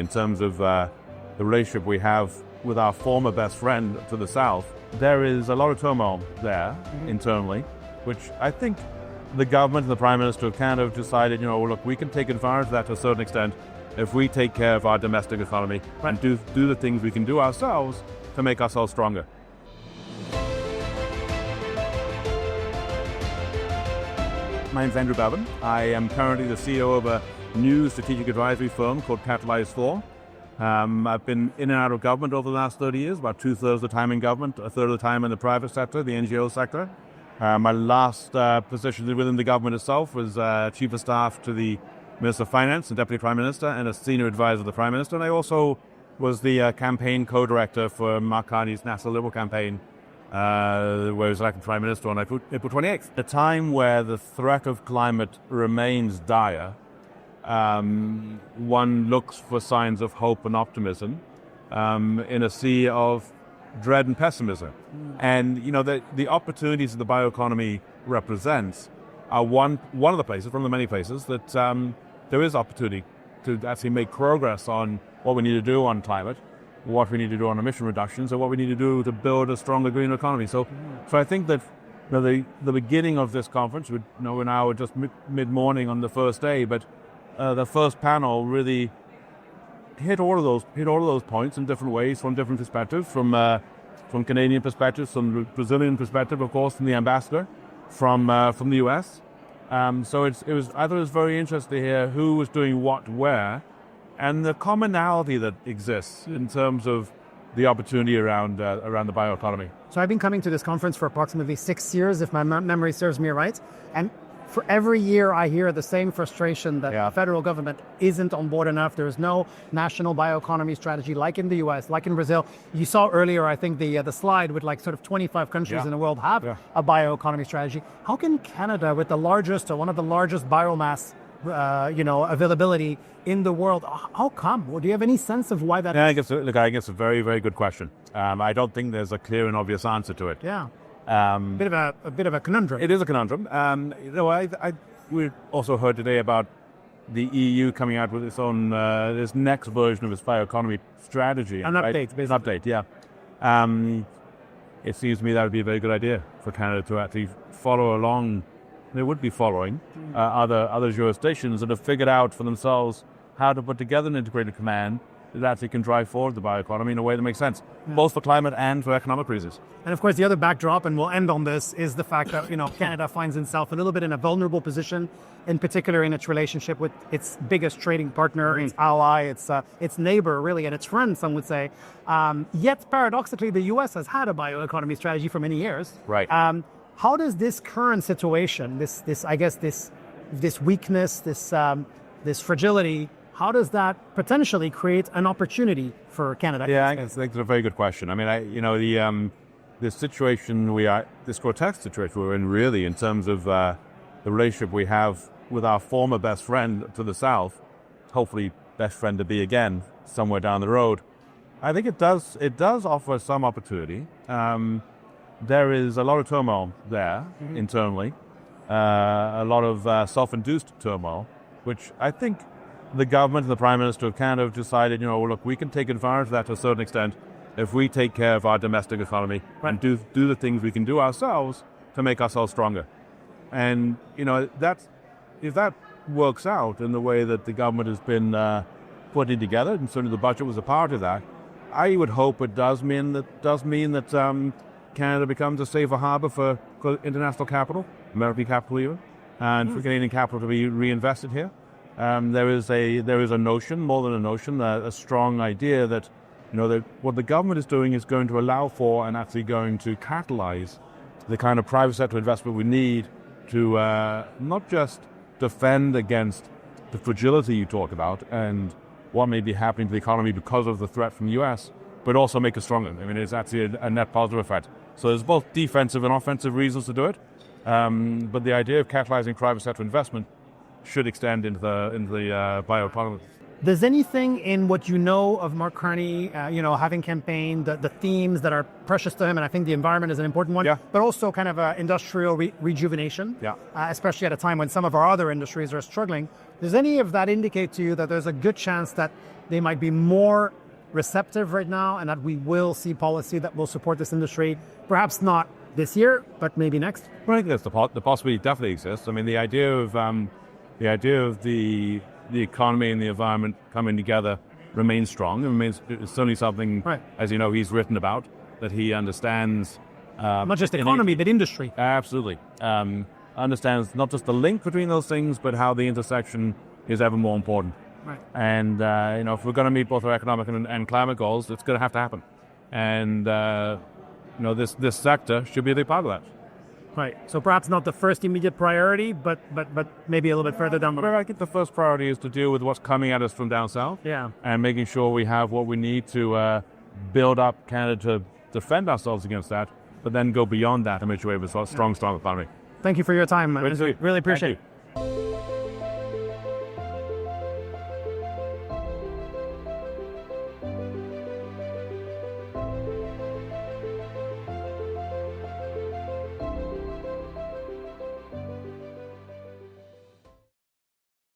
in terms of the relationship we have with our former best friend to the south, there is a lot of turmoil there internally, which I think the government and the Prime Minister have kind of decided, look, we can take advantage of that to a certain extent if we take care of our domestic economy and do the things we can do ourselves to make ourselves stronger. My name's Andrew Bevan. I am currently the CEO of a new strategic advisory firm called Catalyze 4. I've been in and out of government over the last 30 years, about 2/3 of the time in government, a third of the time in the private sector, the NGO sector. My last position within the government itself was Chief of Staff to the Minister of Finance and Deputy Prime Minister and a Senior Advisor to the Prime Minister. And I also was the campaign co-director for Mark Carney's National Liberal campaign, where he was elected Prime Minister on April 28th. At a time where the threat of climate remains dire, one looks for signs of hope and optimism in a sea of dread and pessimism. And, the opportunities that the bioeconomy represents are one of the places, one of the many places, that there is opportunity to actually make progress on what we need to do on climate, what we need to do on emission reductions, and what we need to do to build a stronger green economy. So I think that the beginning of this conference, we're now just mid-morning on the first day, but the first panel really hit all of those points in different ways, from different perspectives, from Canadian perspectives, from the Brazilian perspective, of course, from the ambassador, from the US. So I thought it was very interesting to hear who was doing what where, and the commonality that exists in terms of the opportunity around the bioeconomy. So I've been coming to this conference for approximately 6 years, if my memory serves me right. And for every year I hear the same frustration that the federal government isn't on board enough. There is no national bioeconomy strategy like in the US, like in Brazil. You saw earlier, I think, the slide with sort of 25 countries in the world have a bioeconomy strategy. How can Canada, with the largest or one of the largest biomass availability in the world, how come? Well, do you have any sense of why that is? I guess a very, very good question. I don't think there's a clear and obvious answer to it. Yeah. A bit of a conundrum. It is a conundrum. We also heard today about the EU coming out with its own this next version of its bioeconomy strategy. Update, basically. An update, yeah. It seems to me that would be a very good idea for Canada to actually follow along. They would be following other jurisdictions that have figured out for themselves how to put together an integrated command that actually can drive forward the bioeconomy in a way that makes sense, both for climate and for economic reasons. And of course, the other backdrop, and we'll end on this, is the fact that Canada finds itself a little bit in a vulnerable position, in particular in its relationship with its biggest trading partner, its ally, its neighbor, really, and its friend, some would say. Yet, paradoxically, the U.S. has had a bioeconomy strategy for many years. Right. How does this current situation, this weakness, this fragility, how does that potentially create an opportunity for Canada? Yeah, I think it's a very good question. I mean, this situation this grotesque situation we're in, really, in terms of the relationship we have with our former best friend to the south, hopefully best friend to be again somewhere down the road. I think it does offer some opportunity. There is a lot of turmoil there internally, a lot of self-induced turmoil, which I think the government and the Prime Minister have kind of decided, look, we can take advantage of that to a certain extent if we take care of our domestic economy and do the things we can do ourselves to make ourselves stronger. And, if that works out in the way that the government has been putting together, and certainly the budget was a part of that, I would hope it does mean that Canada becomes a safer harbor for international capital, American capital even, and for Canadian capital to be reinvested here. There is a notion, more than a notion, a strong idea that that what the government is doing is going to allow for and actually going to catalyze the kind of private sector investment we need to not just defend against the fragility you talk about and what may be happening to the economy because of the threat from the US, but also make it stronger. I mean, it's actually a net positive effect. So there's both defensive and offensive reasons to do it. But the idea of catalyzing private sector investment should extend into the bioeconomy. Does anything in what you know of Mark Carney, having campaigned, the themes that are precious to him, and I think the environment is an important one, but also kind of industrial rejuvenation, especially at a time when some of our other industries are struggling. Does any of that indicate to you that there's a good chance that they might be more receptive right now, and that we will see policy that will support this industry, perhaps not this year, but maybe next? Well, I think that's the possibility definitely exists. I mean, the idea of the economy and the environment coming together remains strong. It's certainly something, right, as you know, he's written about, that he understands. Not just the economy, but industry. Absolutely. Understands not just the link between those things, but how the intersection is ever more important. Right. And, if we're going to meet both our economic and climate goals, it's going to have to happen. And, this sector should be a big part of that. Right. So perhaps not the first immediate priority, but maybe a little bit further down the road. I think the first priority is to deal with what's coming at us from down south. Yeah. And making sure we have what we need to build up Canada to defend ourselves against that, but then go beyond that and make sure we have a strong economy. Thank you for your time. Really appreciate it.